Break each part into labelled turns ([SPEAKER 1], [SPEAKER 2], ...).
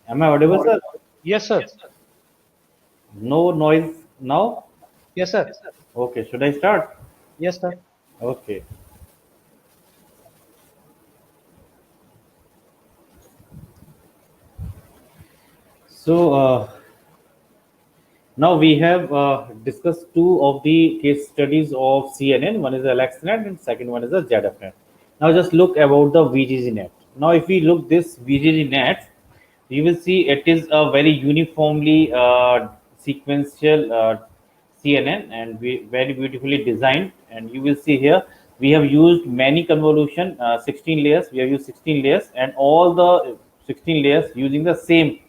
[SPEAKER 1] Am I audible, sir?
[SPEAKER 2] Yes, sir.
[SPEAKER 1] No noise now?
[SPEAKER 2] Yes, sir.
[SPEAKER 1] Okay, should I start?
[SPEAKER 2] Yes, sir.
[SPEAKER 1] Okay. So now we have discussed two of the case studies of CNN. One is the AlexNet and second one is the ZFNet. Now just look about the VGGNet. Now if we look this VGGNet, you will see it is a very uniformly sequential CNN and very beautifully designed. And you will see here we have used many convolution, 16 layers. We have used 16 layers and all the 16 layers using the same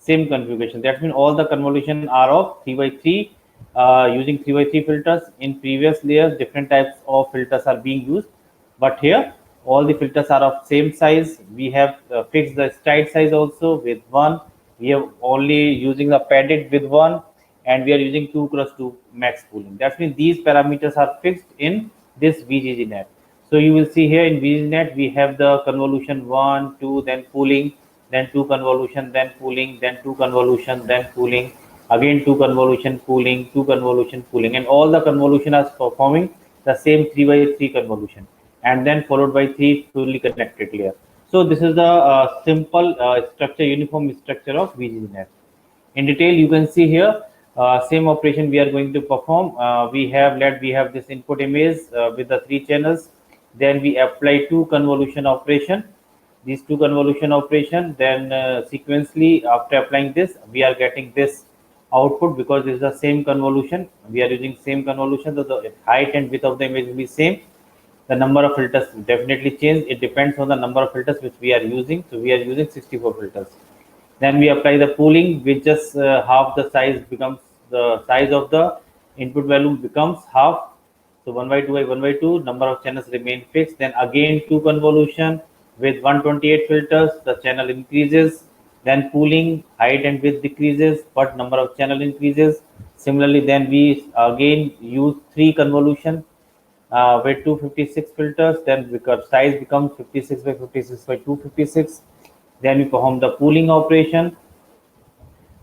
[SPEAKER 1] configuration. That means all the convolution are of 3 by 3 using 3 by 3 filters. In previous layers, different types of filters are being used, but here all the filters are of same size. We have fixed the stride size also with one. We have only using the padded with one, and we are using 2 cross 2 max pooling. That means these parameters are fixed in this VGGNet. So you will see here in VGNet we have the convolution 1, 2, then pooling, then 2 convolution, then pooling, then 2 convolution, then pooling, again 2 convolution, pooling, 2 convolution, pooling, and all the convolution are performing the same 3 by 3 convolution, and then followed by 3 fully connected layer. So this is the simple structure, uniform structure of VGNet. In detail you can see here same operation we are going to perform. We have this input image with the 3 channels, then we apply 2 convolution operation, these 2 convolution operation, then sequentially after applying this we are getting this output. Because this is the same convolution, we are using same convolution, so the height and width of the image will be same. The number of filters definitely change, it depends on the number of filters which we are using. So we are using 64 filters. Then we apply the pooling, which just half the size becomes the size of the input value becomes half. So 1 by 2 by 1 by 2, number of channels remain fixed. Then again 2 convolution with 128 filters, the channel increases. Then pooling, height and width decreases, but number of channel increases. Similarly, then we again use 3 convolution with 256 filters. Then because size becomes 56 by 56 by 256. Then we perform the pooling operation.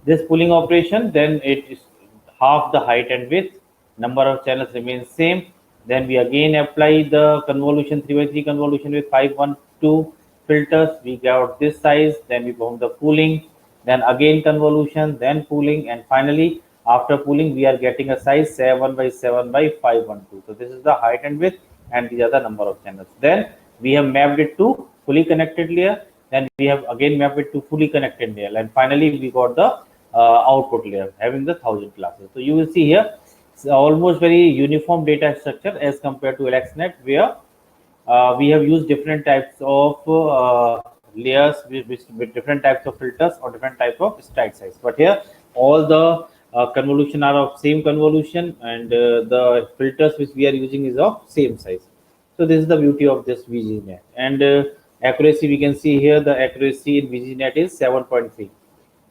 [SPEAKER 1] This pooling operation, then it is half the height and width, number of channels remains same. Then we again apply the convolution 3 by 3 convolution with 512 filters. We got this size. Then we perform the pooling, then again convolution, then pooling, and finally after pooling we are getting a size 7 by 7 by 512. So this is the height and width, and these are the number of channels. Then we have mapped it to fully connected layer. Then we have again mapped it to fully connected layer, and finally we got the output layer having the 1000 classes. So you will see here it's almost very uniform data structure as compared to AlexNet, where we have used different types of layers with different types of filters or different type of stride size. But here all the convolution are of same convolution, and the filters which we are using is of same size. So this is the beauty of this VGNet. And accuracy, we can see here the accuracy in VGNet is 7.3.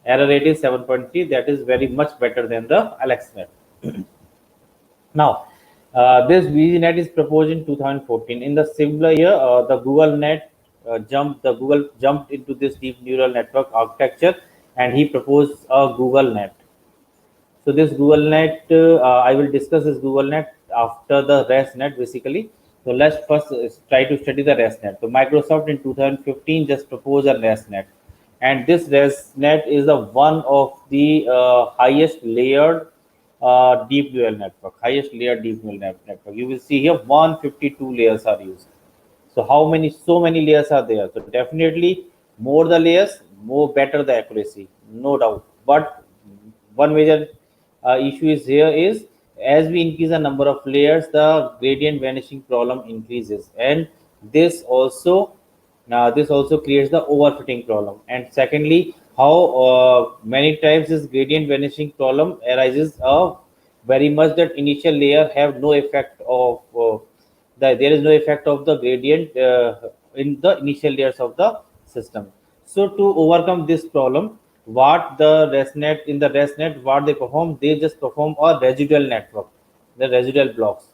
[SPEAKER 1] Error rate is 7.3. That is very much better than the AlexNet. Now, this VGNet is proposed in 2014. In the similar year, the Google Net Google jumped into this deep neural network architecture, and he proposed a Google Net. So this Google Net, I will discuss this Google Net after the ResNet basically. So let's first try to study the ResNet. So Microsoft in 2015 just proposed a ResNet, and this ResNet is the one of the highest layered deep neural network, highest layered deep neural network. You will see here 152 layers are used. So how many, so many layers are there? So definitely more the layers, more better the accuracy, no doubt. But one major issue is here is, as we increase the number of layers, the gradient vanishing problem increases, and this also this also creates the overfitting problem. And secondly, how many times this gradient vanishing problem arises very much that initial layer have no effect of there is no effect of the gradient in the initial layers of the system. So to overcome this problem, what the ResNet, in the ResNet, what they perform, they just perform a residual network, the residual blocks.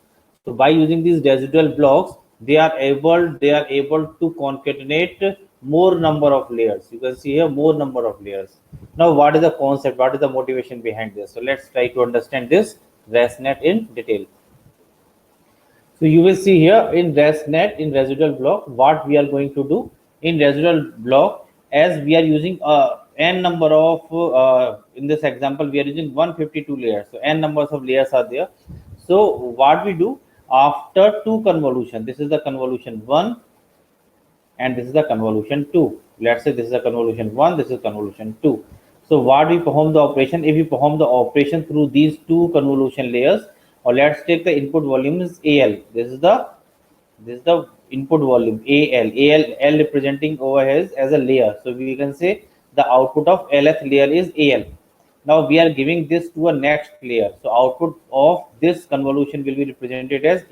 [SPEAKER 1] So by using these residual blocks, they are able to concatenate more number of layers. You can see here more number of layers. Now, what is the concept? What is the motivation behind this? So let's try to understand this ResNet in detail. So you will see here in ResNet, in residual block, what we are going to do in residual block, as we are using n number of, in this example, we are using 152 layers. So n numbers of layers are there. So what we do after two convolution, this is the convolution 1 and this is the convolution 2. Let's say this is a convolution 1, this is convolution 2. So what we perform the operation, if we perform the operation through these two convolution layers, or let's take the input volume is AL. This is the input volume AL representing over here as a layer. So we can say the output of LF layer is AL. Now we are giving this to a next layer. So output of this convolution will be represented as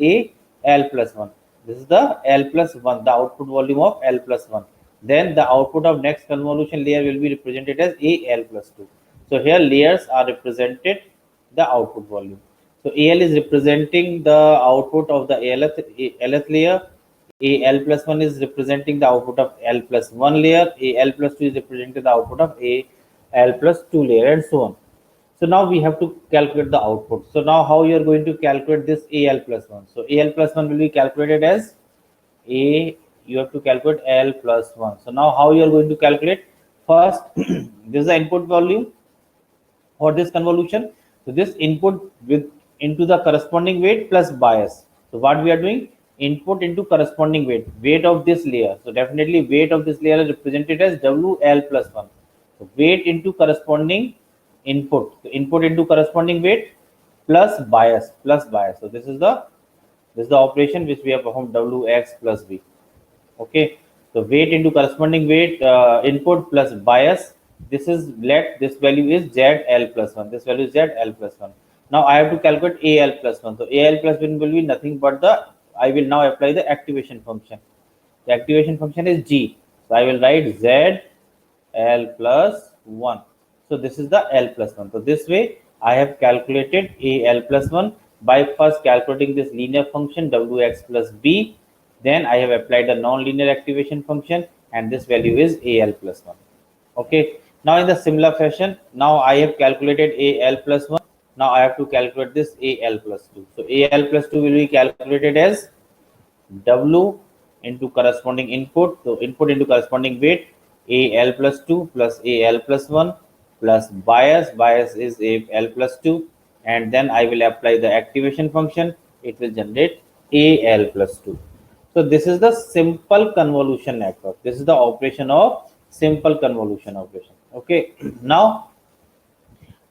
[SPEAKER 1] AL plus 1. This is the L plus 1, the output volume of L plus 1. Then the output of next convolution layer will be represented as AL plus 2. So here layers are represented the output volume. So AL is representing the output of the LF layer. AL plus 1 is representing the output of L plus 1 layer. AL plus 2 is representing the output of AL plus 2 layer, and so on. So now we have to calculate the output. So now how you are going to calculate this AL plus 1? So AL plus 1 will be calculated as you have to calculate L plus 1. So now how you are going to calculate? First, this is the input volume for this convolution. So this input with into the corresponding weight plus bias. So what we are doing? Input into corresponding weight of this layer. So definitely weight of this layer is represented as WL plus 1. So weight into corresponding input. So input into corresponding weight plus bias. So this is the operation which we have performed, Wx plus V. Okay, so weight into corresponding weight, input plus bias. This is, let this value is ZL plus 1. This value is ZL plus 1. Now I have to calculate AL plus 1. So AL plus 1 will be nothing but I will now apply the activation function. The activation function is G. So I will write ZL plus 1. So this is the L plus 1. So this way I have calculated AL plus 1 by first calculating this linear function Wx plus B. Then I have applied the non-linear activation function, and this value is AL plus 1. Okay. Now in the similar fashion, now I have calculated AL plus 1. Now I have to calculate this AL plus 2. So AL plus 2 will be calculated as W into corresponding input. So input into corresponding weight, AL plus 2 plus AL plus 1 plus bias. Bias is AL plus 2. And then I will apply the activation function. It will generate AL plus 2. So this is the simple convolution network. This is the operation of simple convolution operation. Okay. Now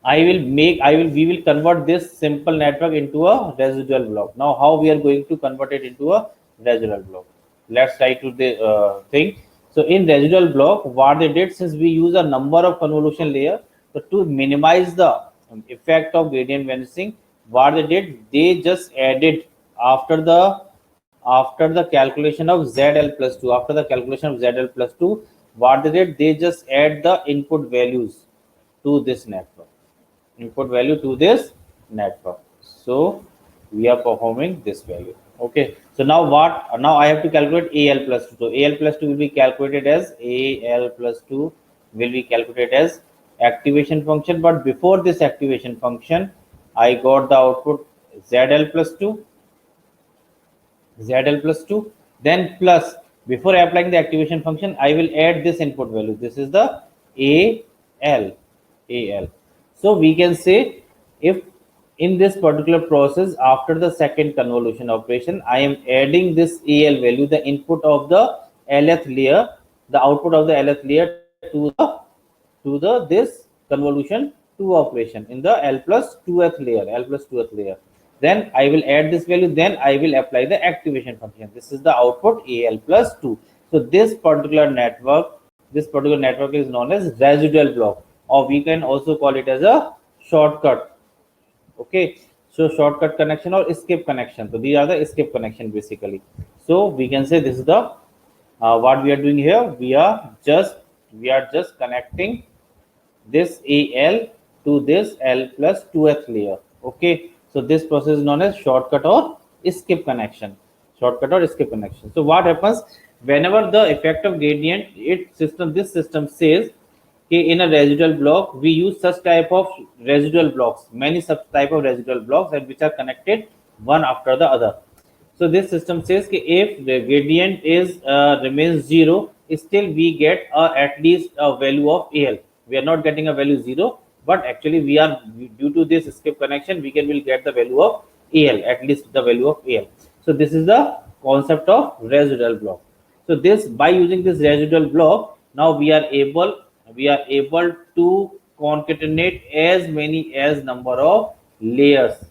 [SPEAKER 1] we will convert this simple network into a residual block. Now how we are going to convert it into a residual block? Let's try to the thing. So in residual block, what they did, since we use a number of convolution layer, so to minimize the effect of gradient vanishing, what they did, they just added after the calculation of ZL plus 2, after the calculation of ZL plus 2, what they did, they just add the input values to this network. Input value to this network. So we are performing this value. Okay. So now what? Now I have to calculate AL plus 2. So AL plus 2 will be calculated as AL plus 2 will be calculated as activation function. But before this activation function, I got the output ZL plus 2. ZL plus 2. Then plus, before applying the activation function, I will add this input value. This is the AL. So we can say, if in this particular process, after the second convolution operation, I am adding this AL value, the input of the LF layer, the output of the LF layer to the this convolution 2 operation in the L plus 2th layer. Then I will add this value, then I will apply the activation function. This is the output AL plus 2. So this particular network is known as residual block, or we can also call it as a shortcut. Okay, so shortcut connection or escape connection. So these are the escape connection basically. So we can say this is the what we are doing here. We are just connecting this AL to this L plus 2th layer. Okay, so this process is known as shortcut or escape connection. shortcut or skip connection. So what happens whenever the effect of gradient, this system says, okay, in a residual block we use such type of residual blocks, many such type of residual blocks, and which are connected one after the other. So this system says that if the gradient is remains zero, still we get at least a value of AL. We are not getting a value zero, but actually we are, due to this skip connection, we will get the value of AL, at least the value of AL. So this is the concept of residual block. So this, by using this residual block, now we are able to concatenate as many as number of layers.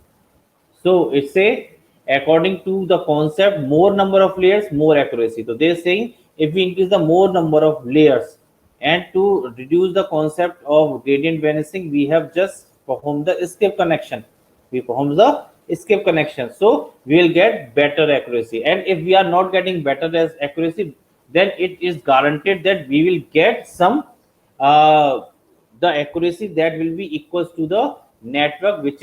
[SPEAKER 1] So it's a, according to the concept, more number of layers, more accuracy. So they're saying if we increase the more number of layers, and to reduce the concept of gradient vanishing, we have just performed the escape connection. We perform the escape connection. So we will get better accuracy. And if we are not getting better as accuracy, then it is guaranteed that we will get some uh, the accuracy that will be equals to the network which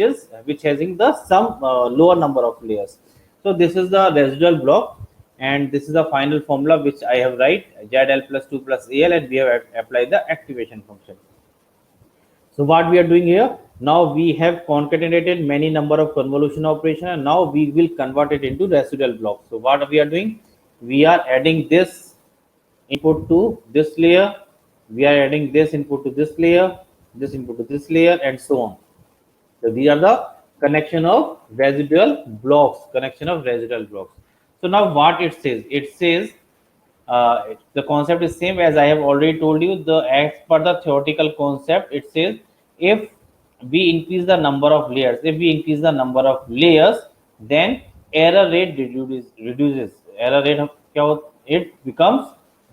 [SPEAKER 1] having the some lower number of layers. So this is the residual block, and this is the final formula which I have write ZL plus 2 plus AL, and we have applied the activation function. So what we are doing here, now we have concatenated many number of convolution operation, and now we will convert it into residual blocks. So what we are doing, we are adding this input to this layer, we are adding this input to this layer, this input to this layer, and so on. So these are the connection of residual blocks, connection of residual blocks. So now what it says, the concept is same as I have already told you. The, as per the theoretical concept, it says if we increase the number of layers, then error rate reduces. Error rate it becomes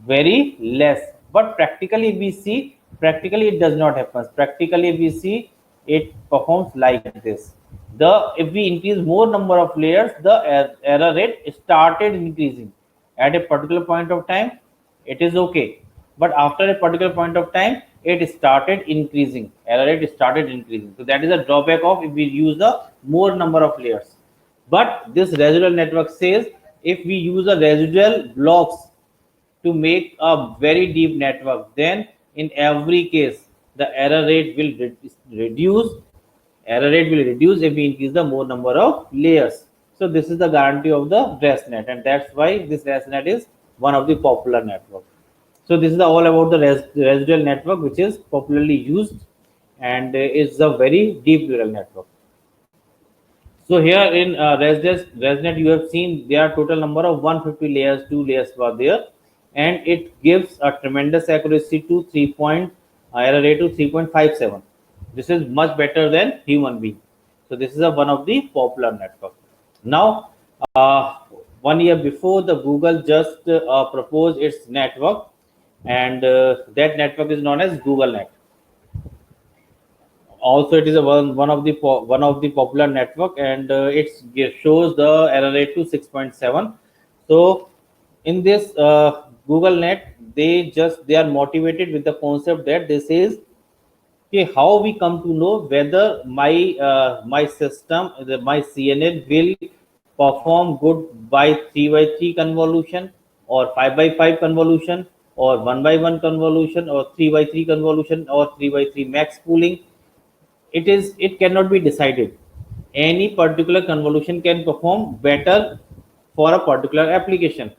[SPEAKER 1] very less. But practically we see, practically it does not happen. Practically we see it performs like this. The, if we increase more number of layers, the error rate started increasing. At a particular point of time it is okay, but after a particular point of time it started increasing, error rate started increasing. So that is a drawback of if we use the more number of layers. But this residual network says if we use a residual blocks to make a very deep network, then in every case the error rate will reduce. Error rate will reduce if we increase the more number of layers. So this is the guarantee of the ResNet, and that's why this ResNet is one of the popular network. So this is all about the residual network, which is popularly used, and is a very deep neural network. So here in ResNet, you have seen there are total number of 150 layers, 2 layers were there, and it gives a tremendous accuracy to 3 point error rate to 3.57. This is much better than human being. So this is one of the popular network. Now, 1 year before, the Google just proposed its network, and that network is known as GoogleNet. Also it is one of the popular network, and it shows the error rate to 6.7. So in this GoogleNet, they are motivated with the concept that this is, okay, how we come to know whether my system, my CNN will perform good by 3 by 3 convolution, or 5 by 5 convolution, or 1 by 1 convolution, or 3 by 3 convolution, or 3 by 3 max pooling. It cannot be decided. Any particular convolution can perform better for a particular application.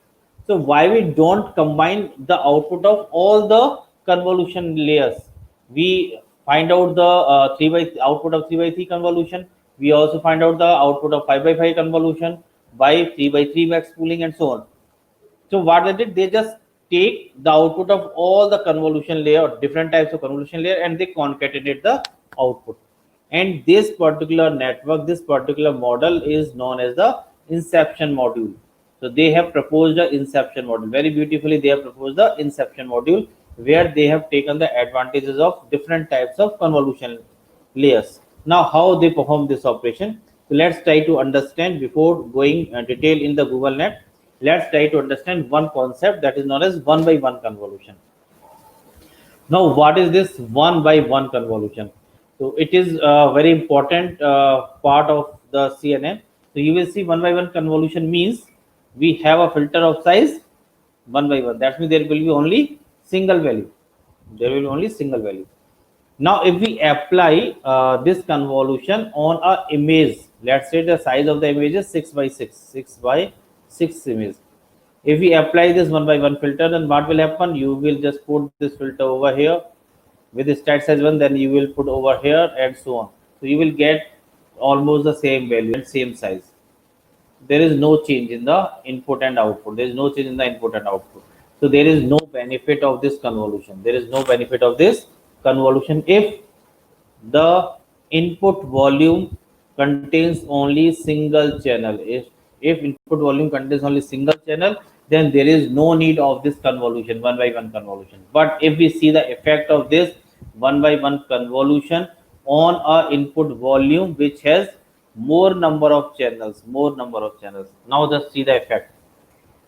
[SPEAKER 1] So why we don't combine the output of all the convolution layers? We find out the 3 by output of 3 by 3 convolution. We also find out the output of 5 by 5 convolution by 3 by 3 max pooling, and so on. So what they did, they just take the output of all the convolution layer, or different types of convolution layer, and they concatenate the output. And this particular network, this particular model is known as the inception module. So they have proposed the inception module very beautifully. They have proposed the inception module, where they have taken the advantages of different types of convolution layers. Now, how they perform this operation? So let's try to understand before going detail in the GoogleNet. Let's try to understand one concept that is known as one by one convolution. Now, what is this one by one convolution? So it is a very important part of the CNN. So you will see one by one convolution means we have a filter of size 1 by 1. That means there will be only single value. There will be only single value. Now if we apply this convolution on a image, let's say the size of the image is 6 by 6 image. If we apply this 1 by 1 filter, then what will happen? You will just put this filter over here with the stat size 1, then you will put over here and so on. So you will get almost the same value and same size. There is no change in the input and output. There is no change in the input and output. So there is no benefit of this convolution. There is no benefit of this convolution if the input volume contains only single channel. If input volume contains only single channel, then there is no need of this convolution, 1 by 1 convolution. But if we see the effect of this 1 by 1 convolution on a input volume which has more number of channels, now just see the effect.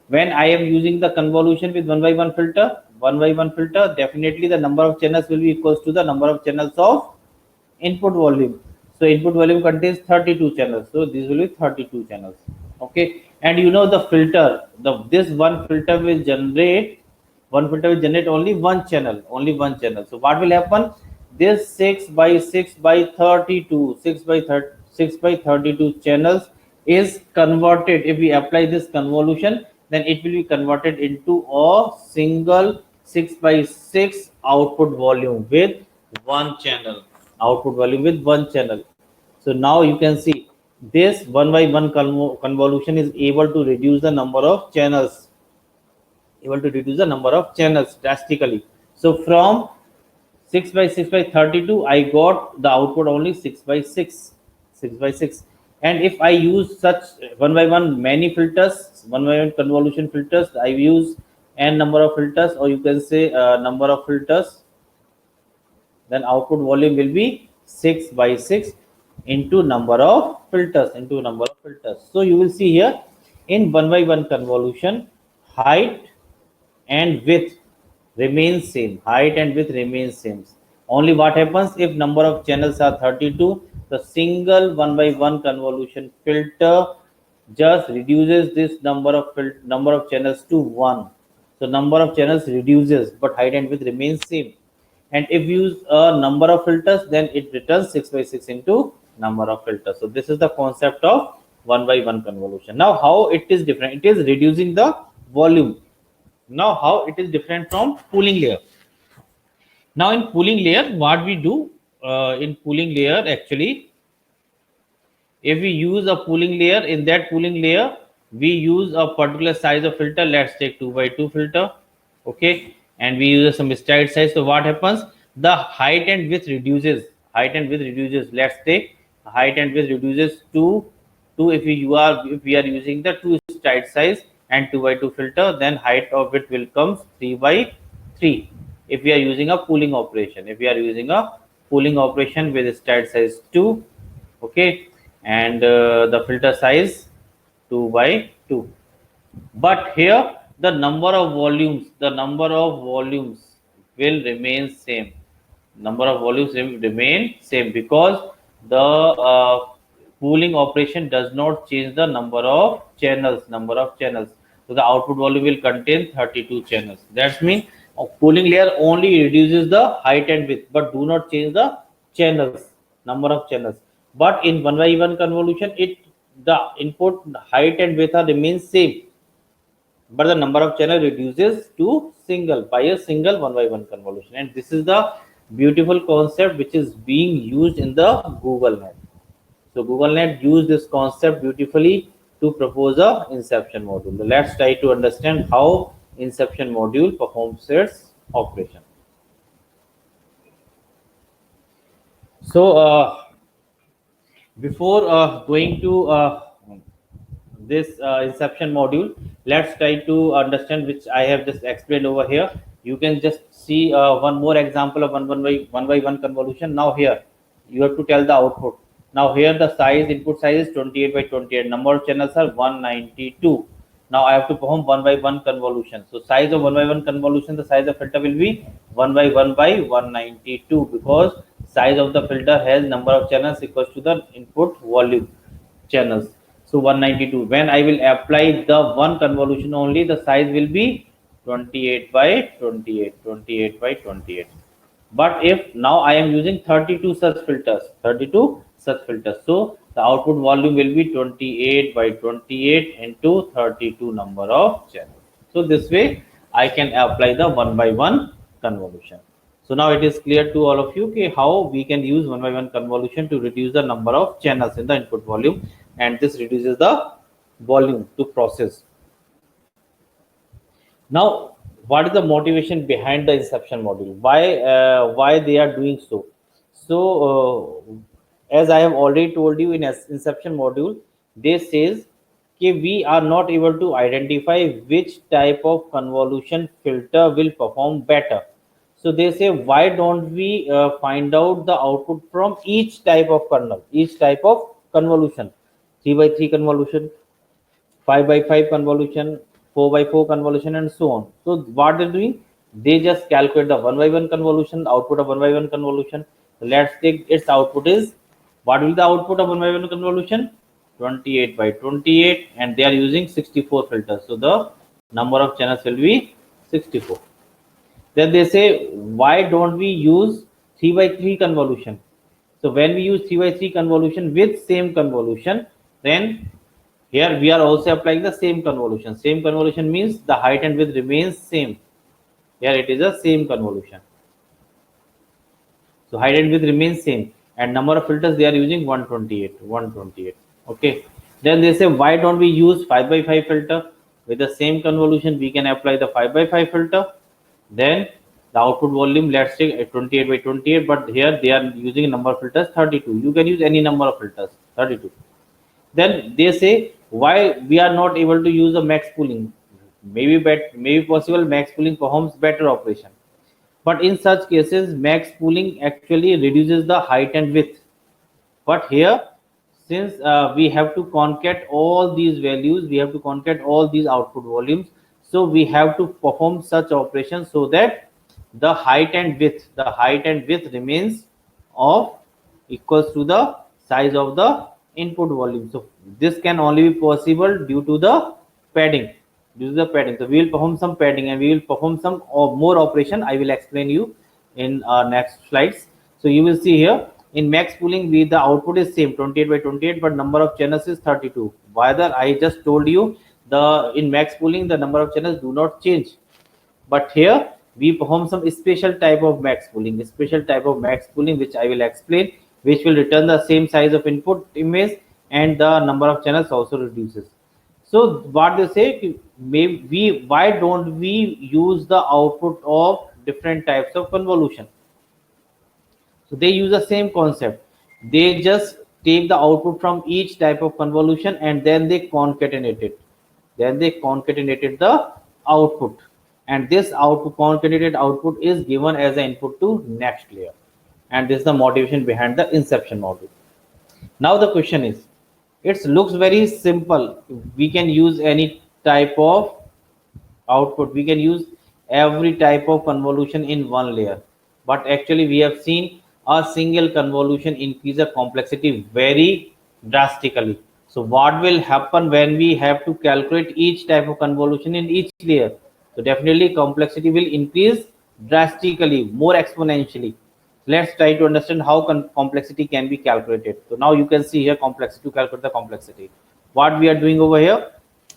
[SPEAKER 1] When I am using the convolution with 1 by 1 filter, definitely the number of channels will be equals to the number of channels of input volume. So input volume contains 32 channels. So these will be 32 channels. Okay. And you know the filter, this one filter will generate only one channel, So what will happen? This 6 by 6 by 32, 6 by 32 channels is converted. If we apply this convolution, then it will be converted into a single 6 by 6 output volume with one channel. So now you can see this 1 by 1 convolution is able to reduce the number of channels, drastically. So from 6 by 6 by 32, I got the output only 6 by 6. And if I use such 1 by 1 many filters, 1 by 1 convolution filters, I use n number of filters, or you can say number of filters, then output volume will be 6 by 6 into number of filters. So you will see here in 1 by 1 convolution, height and width remains same. Only what happens if number of channels are 32, the single 1 by 1 convolution filter just reduces this number of channels to 1. So number of channels reduces, but height and width remains same. And if you use a number of filters, then it returns 6 by 6 into number of filters. So this is the concept of 1 by 1 convolution. Now how it is different? It is reducing the volume. Now how it is different from pooling layer? Now in pooling layer, what we do in pooling layer, actually, if we use a pooling layer, in that pooling layer, we use a particular size of filter. Let's take 2 by 2 filter. Okay. And we use some stride size. So what happens? The height and width reduces. Let's take height and width reduces to 2 if we are using the 2 stride size and 2 by 2 filter, then height of it will come 3 by 3 if we are using a pooling operation. With stride size 2, okay, and the filter size 2 by 2. But here the number of volumes will remain same. Because the pooling operation does not change the number of channels. So the output volume will contain 32 channels. That means a pooling layer only reduces the height and width, but do not change the number of channels. But in 1 by 1 convolution, the input height and width are remains same, but the number of channel reduces to single by a single 1 by 1 convolution. And this is the beautiful concept which is being used in the GoogleNet. So GoogleNet used this concept beautifully to propose a inception module. Let's try to understand how inception module performs its operation. So before going to this inception module, let's try to understand which I have just explained over here. You can just see one more example of 1 by 1 convolution. Now here you have to tell the output. Now here the input size is 28 by 28. Number of channels are 192. Now I have to perform 1 by 1 convolution. So size of 1 by 1 convolution, the size of filter will be 1 by 192, because size of the filter has number of channels equals to the input volume channels. So 192. When I will apply the one convolution only, the size will be 28 by 28, 28 by 28. But if now I am using 32 such filters, 32 such filters, so the output volume will be 28 by 28 into 32 number of channels. So this way I can apply the one by one convolution. So now it is clear to all of you okay, how we can use one by one convolution to reduce the number of channels in the input volume, and this reduces the volume to process. Now, what is the motivation behind the inception module? Why they are doing so? So, as I have already told you in inception module, they says कि we are not able to identify which type of convolution filter will perform better. So they say, why don't we find out the output from each type of kernel, each type of convolution, 3 by 3 convolution, 5 by 5 convolution, 4 by 4 convolution, and so on. So what they're doing, they just calculate the 1 by 1 convolution, output of 1 by 1 convolution. So let's take its output is, what will the output of 1 by 1 convolution? 28 by 28, and they are using 64 filters. So the number of channels will be 64. Then they say, why don't we use 3 by 3 convolution? So when we use 3 by 3 convolution with same convolution, then here we are also applying the same convolution. Same convolution means the height and width remains same. Here it is a same convolution. So height and width remains same, and number of filters they are using 128. 128. Okay. Then they say, why don't we use 5 by 5 filter? With the same convolution, we can apply the 5 by 5 filter. Then the output volume, let's take 28 by 28, but here they are using a number of filters 32. You can use any number of filters, 32. Then they say, why we are not able to use the max pooling? Maybe possible max pooling performs better operation. But in such cases, max pooling actually reduces the height and width. But here, since we have to concat all these values, we have to concat all these output volumes. So we have to perform such operations so that the height and width remains of equals to the size of the input volume. So this can only be possible due to the padding. So we will perform some padding, and we will perform some more operation. I will explain you in next slides. So you will see here in max pooling, the output is same 28 by 28, but number of channels is 32. Whether I just told you, in max pooling the number of channels do not change, but here we perform some special type of max pooling, which I will explain, which will return the same size of input image, and the number of channels also reduces. So what they say, why don't we use the output of different types of convolution? So they use the same concept. They just take the output from each type of convolution, and then they concatenate it. Then they concatenated the output, and this output, concatenated output, is given as an input to next layer. And this is the motivation behind the inception module. Now the question is, it looks very simple. We can use any type of output. We can use every type of convolution in one layer. But actually we have seen a single convolution increase the complexity very drastically. So what will happen when we have to calculate each type of convolution in each layer? So definitely complexity will increase drastically, more exponentially. Let's try to understand how complexity can be calculated. So now you can see here complexity, to calculate the complexity. What we are doing over here,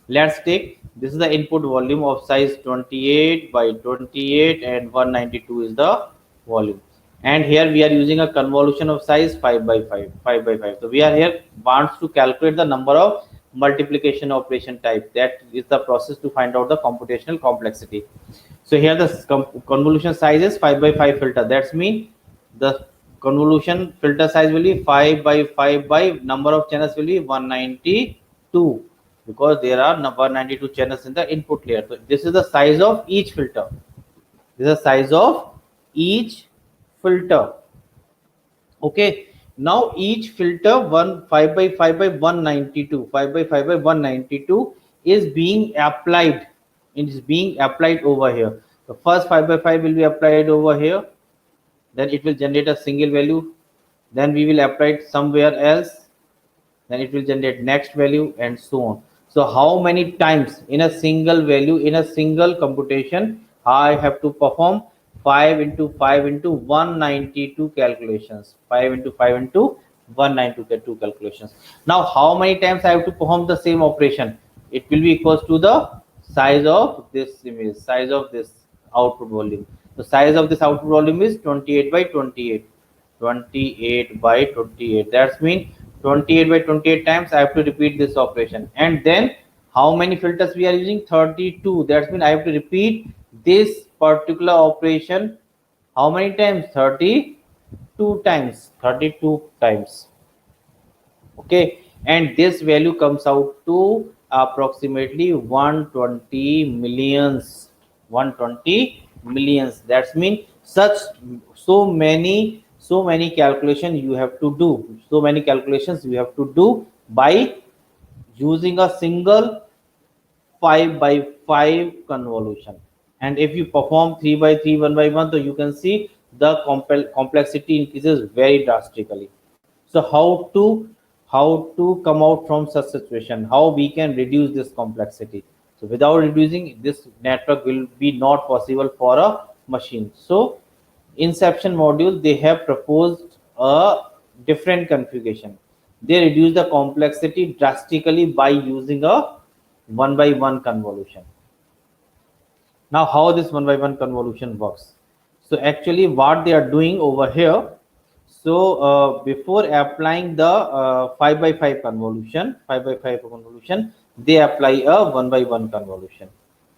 [SPEAKER 1] let's take, this is the input volume of size 28 by 28, and 192 is the volume. And here we are using a convolution of size 5 by 5. So we are here wants to calculate the number of multiplication operation type. That is the process to find out the computational complexity. So here the convolution size is 5 by 5 filter. That's mean the convolution filter size will be 5 by 5 by number of channels will be 192, because there are 192 channels in the input layer. So this is the size of each filter. This is the size of each filter. Okay, now each filter 5 by 5 by 192, 5 by 5 by 192 is being applied. It is being applied over here. The first 5 by 5 will be applied over here, then it will generate a single value, then we will apply it somewhere else, then it will generate next value and so on. So how many times in a single value, in a single computation, I have to perform 5 into 5 into 192 calculations, 5 into 5 into 192 calculations. Now how many times I have to perform the same operation? It will be equals to the size of this image, size of this output volume. The size of this output volume is 28 by 28. 28 by 28. That's mean 28 by 28 times I have to repeat this operation. And then how many filters we are using? 32. That's mean I have to repeat this particular operation how many times? 32 times. 32 times. Okay, and this value comes out to approximately 120 millions. 120 millions. That's mean such so many calculations you have to do, so many calculations you have to do by using a single 5 by 5 convolution. And if you perform 3 by 3, 1 by 1, so you can see the complexity increases very drastically. So how to come out from such situation, how we can reduce this complexity? So without reducing this, network will be not possible for a machine. So inception module, they have proposed a different configuration. They reduce the complexity drastically by using a one by one convolution. Now how this one by one convolution works? So actually what they are doing over here, so before applying the 5 by 5 convolution, 5 by 5 convolution, they apply a 1 by 1 convolution.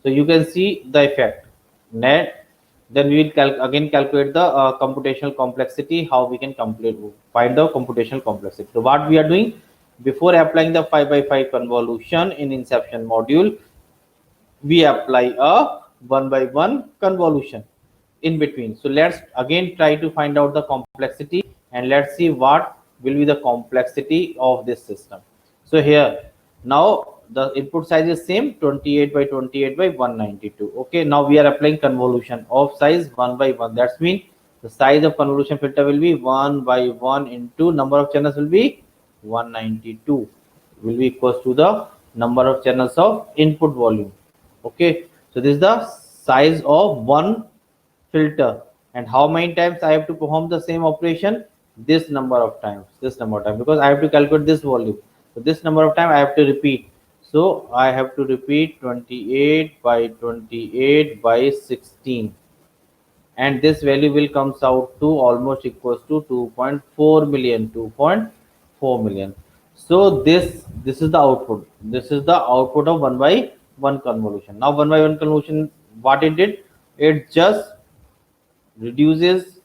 [SPEAKER 1] So you can see the effect. Net. Then we will again calculate the computational complexity, how we can find the computational complexity. So what we are doing, before applying the 5 by 5 convolution in inception module, we apply a 1 by 1 convolution in between. So let's again try to find out the complexity, and let's see what will be the complexity of this system. So here now the input size is same, 28 by 28 by 192. Okay, now we are applying convolution of size 1 by 1. That's mean the size of convolution filter will be 1 by 1 into number of channels will be 192, will be equals to the number of channels of input volume. Okay, so this is the size of one filter, and how many times I have to perform the same operation? This number of times, because I have to calculate this volume. So this number of time I have to repeat. So I have to repeat 28 by 28 by 16, and this value will comes out to almost equals to 2.4 million. 2.4 million. So this is the output. This is the output of 1 by 1 convolution. Now 1 by 1 convolution, what it did, it just reduces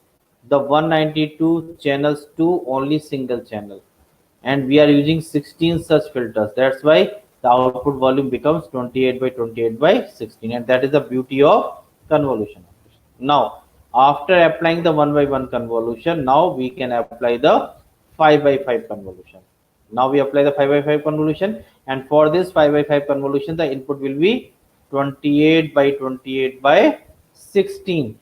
[SPEAKER 1] the 192 channels to only single channel, and we are using 16 such filters. That's why the output volume becomes 28 by 28 by 16, and that is the beauty of convolution. Now after applying the 1 by 1 convolution, now we can apply the 5 by 5 convolution. Now we apply the 5 by 5 convolution, and for this 5 by 5 convolution, the input will be 28 by 28 by 16.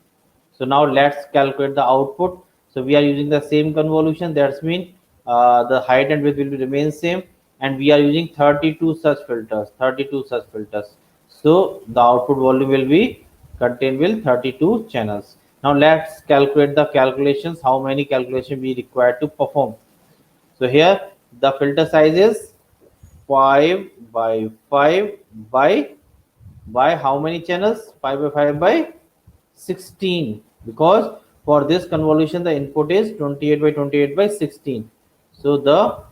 [SPEAKER 1] So now let's calculate the output. So we are using the same convolution. That's mean the height and width will remain same, and we are using 32 such filters. 32 such filters. So the output volume will be contained with 32 channels. Now let's calculate the calculations. How many calculations we require to perform? So here the filter size is 5 by 5 by how many channels? 5 by 5 by 16, because for this convolution the input is 28 by 28 by 16. So the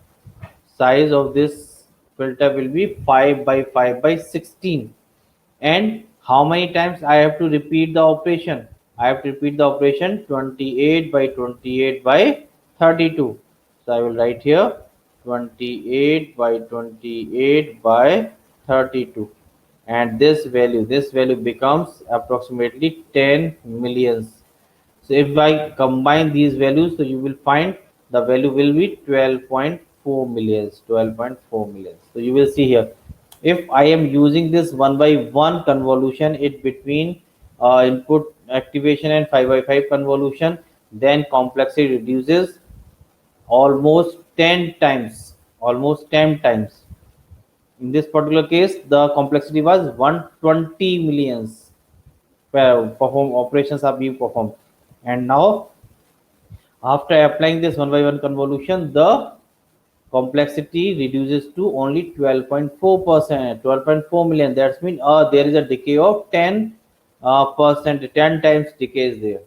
[SPEAKER 1] size of this filter will be 5 by 5 by 16. And how many times I have to repeat the operation? I have to repeat the operation 28 by 28 by 32. So I will write here 28 by 28 by 32, and this value becomes approximately 10 millions. So if I combine these values, so you will find the value will be 12.4 millions. 12.4 millions. So you will see here, if I am using this 1 by 1 convolution it between input activation and 5 by 5 convolution, then complexity reduces almost 10 times. almost 10 times. In this particular case, the complexity was 120 millions perform operations are being performed. And now, after applying this one by one convolution, the complexity reduces to only 12.4%, 12.4 million. That means there is a decay of 10 percent, 10 times decay is there.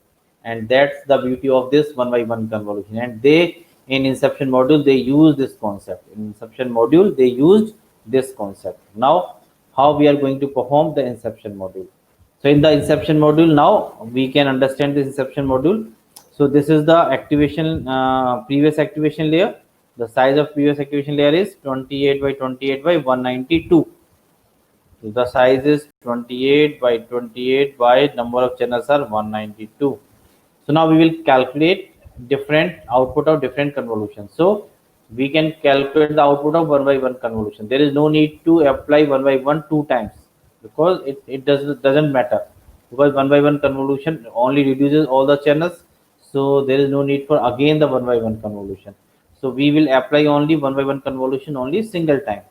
[SPEAKER 1] And that's the beauty of this one by one convolution. And they, in inception module, they use this concept. In inception module, they used this concept. Now, how we are going to perform the inception module? So in the inception module, now we can understand this inception module. So this is the activation, previous activation layer. The size of previous activation layer is 28 by 28 by 192. So the size is 28 by 28 by number of channels are 192. So now we will calculate different output of different convolutions. So we can calculate the output of one by one convolution. There is no need to apply one by one two times, because it doesn't matter, because one by one convolution only reduces all the channels. So there is no need for again the one by one convolution. So we will apply only one by one convolution only single time.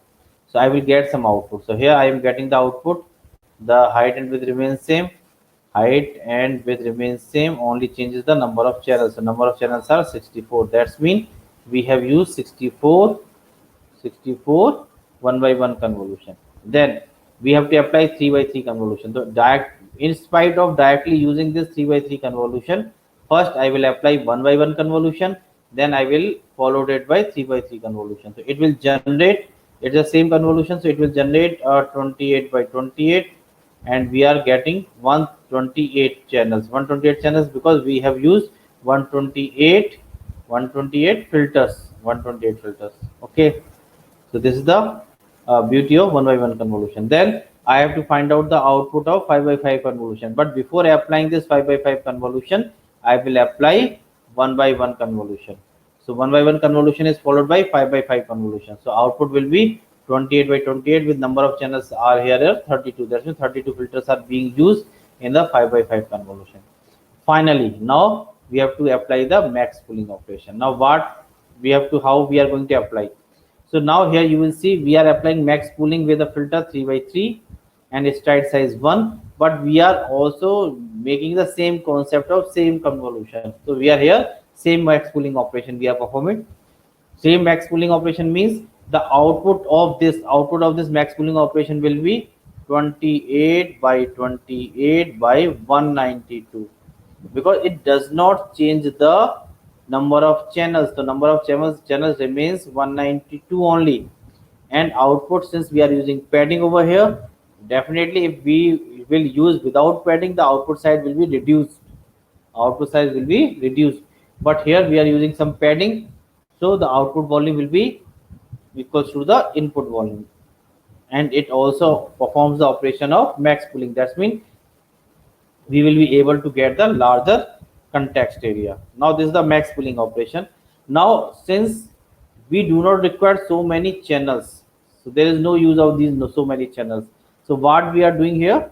[SPEAKER 1] So I will get some output. So here I am getting the output. The height and width remains same. Height and width remains same, only changes the number of channels. So number of channels are 64. That's mean we have used 64 one by one convolution. Then we have to apply 3 by 3 convolution. So in spite of directly using this 3 by 3 convolution, first I will apply 1 by 1 convolution, then I will follow it by 3 by 3 convolution. So it will generate, it's the same convolution, so it will generate 28 by 28, and we are getting 128 channels. 128 channels because we have used 128 filters. 128 filters. Okay. So this is the beauty of one by one convolution. Then I have to find out the output of 5 by 5 convolution. But before applying this 5 by 5 convolution, I will apply 1 by 1 convolution. So 1 by 1 convolution is followed by 5 by 5 convolution. So output will be 28 by 28 with number of channels are here 32. That means 32 filters are being used in the 5 by 5 convolution. Finally, now we have to apply the max pooling operation. Now how we are going to apply? So now here you will see we are applying max pooling with a filter 3 by 3 and stride size 1, but we are also making the same concept of same convolution. So we are here same max pooling operation we are performing. Same max pooling operation means the output of this max pooling operation will be 28 by 28 by 192, because it does not change the number of channels. The number of channels remains 192 only. And output, since we are using padding over here, definitely if we will use without padding, the output side will be reduced. Output size will be reduced. But here we are using some padding, so the output volume will be equals to the input volume. And it also performs the operation of max pooling. That means we will be able to get the larger context area. Now this is the max pooling operation. Now since we do not require so many channels, so there is no use of these so many channels. So what we are doing here,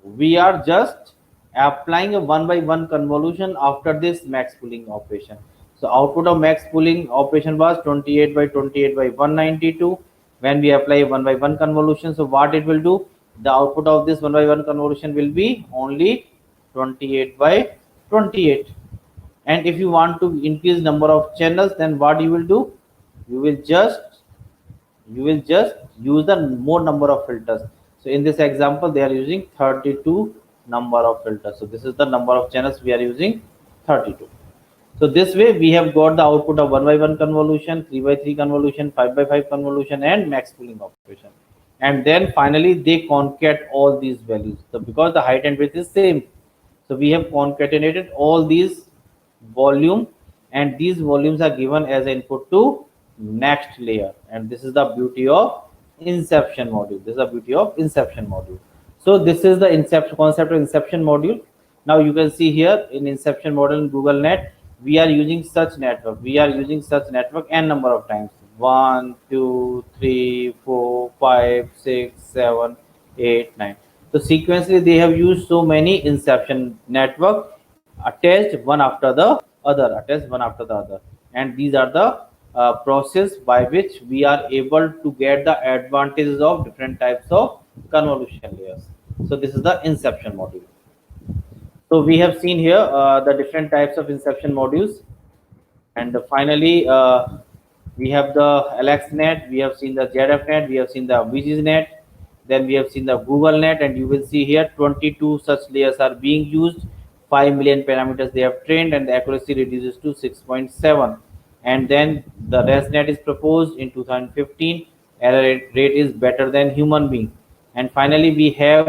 [SPEAKER 1] we are just applying a 1 by 1 convolution after this max pooling operation. So output of max pooling operation was 28 by 28 by 192. When we apply 1 by 1 convolution, so what it will do, the output of this 1 by 1 convolution will be only 28 by 28. And if you want to increase number of channels, then what you will do, you will just use the more number of filters. So in this example they are using 32 number of filters. So this is the number of channels we are using, 32. So this way we have got the output of 1 by 1 convolution, 3 by 3 convolution, 5 by 5 convolution, and max pooling operation. And then finally they concat all these values. So because the height and width is same, so we have concatenated all these volume, and these volumes are given as input to next layer. And this is the beauty of inception module. This is the beauty of inception module. So this is the inception concept of inception module. Now you can see here in inception model in Google Net, we are using such network. We are using such network n number of times. 1, 2, 3, 4, 5, 6, 7, 8, 9. So sequentially they have used so many inception network attached one after the other, attached one after the other, and these are the process by which we are able to get the advantages of different types of convolution layers. So this is the inception module. So we have seen here the different types of inception modules, and finally we have the AlexNet, we have seen the ZFNet, we have seen the VGGNet, then we have seen the Google Net, and you will see here 22 such layers are being used. 5 million parameters they have trained, and the accuracy reduces to 6.7. And then the ResNet is proposed in 2015. Error rate is better than human being. And finally, we have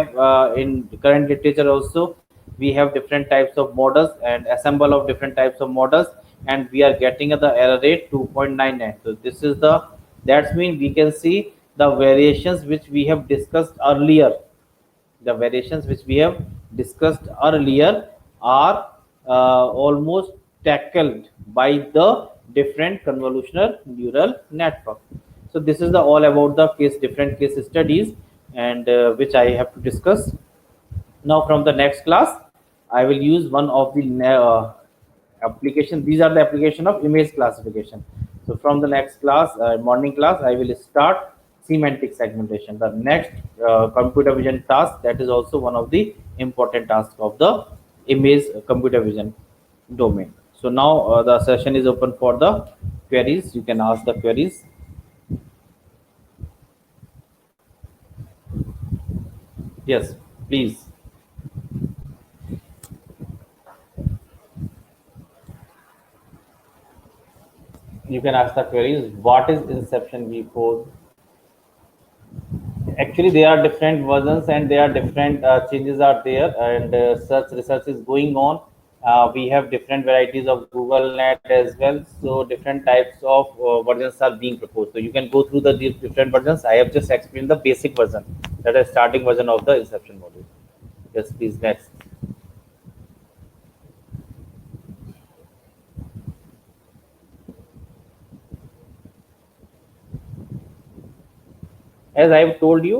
[SPEAKER 1] in current literature also, we have different types of models and assemble of different types of models, and we are getting the error rate 2.99. So this is the, that's mean we can see the variations which we have discussed earlier. The variations which we have discussed earlier are almost tackled by the different convolutional neural network. So this is the all about the case, different case studies, and which I have to discuss. Now from the next class, I will use one of the application. These are the application of image classification. So from the next class, morning class, I will start semantic segmentation, the next computer vision task. That is also one of the important tasks of the image computer vision domain. So now the session is open for the queries. You can ask the queries. Yes, please. You can ask the queries. What is inception v4? Actually, there are different versions, and there are different changes are there, and such research is going on. We have different varieties of Google Net as well, so different types of versions are being proposed. So you can go through the different versions. I have just explained the basic version, that is starting version of the inception module. Yes, please, next. As I've told you,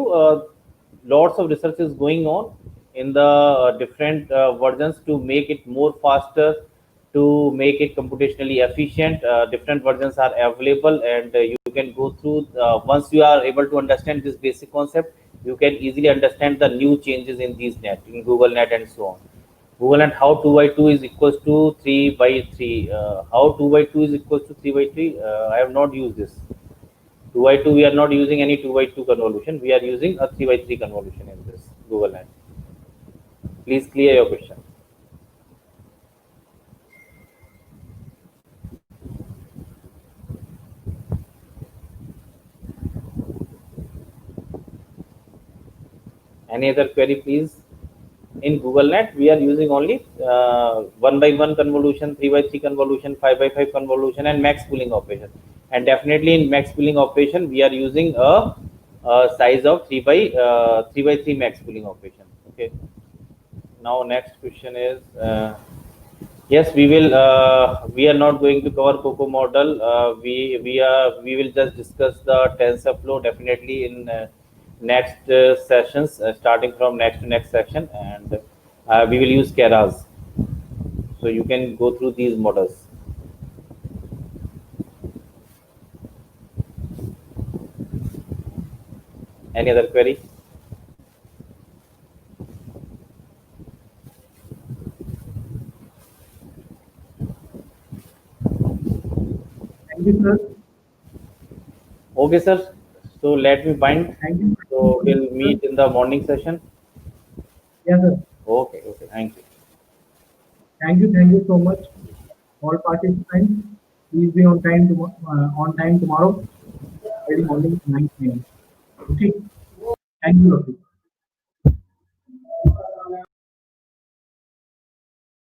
[SPEAKER 1] lots of research is going on in the different versions to make it more faster, to make it computationally efficient. Different versions are available, and you can go through. Once you are able to understand this basic concept, you can easily understand the new changes in these net, in Google Net, and so on. Google Net, how 2 by 2 is equals to 3 by 3. How 2 by 2 is equals to 3 by 3? I have not used this. 2 by 2, we are not using any 2 by 2 convolution. We are using a 3 by 3 convolution in this Google Net. Please clear your question. Any other query, please? In Google Net, we are using only 1 by 1 convolution, 3 by 3 convolution, 5 by 5 convolution, and max pooling operation. And definitely in max pooling operation, we are using a size of 3 by 3 max pooling operation. Okay. Now next question is, yes, we will. We are not going to cover COCO model. We will just discuss the TensorFlow definitely in next sessions, starting from next to next section, and we will use Keras. So you can go through these models. Any other query?
[SPEAKER 2] Thank you, sir.
[SPEAKER 1] Okay, sir. So let me bind.
[SPEAKER 2] Thank you.
[SPEAKER 1] So we'll meet in the morning session.
[SPEAKER 2] Yes, sir.
[SPEAKER 1] Okay. Okay. Thank you.
[SPEAKER 2] Thank you so much, all participants. Please be on time tomorrow, early morning 9 a.m. Okay. Thank you, Rafi.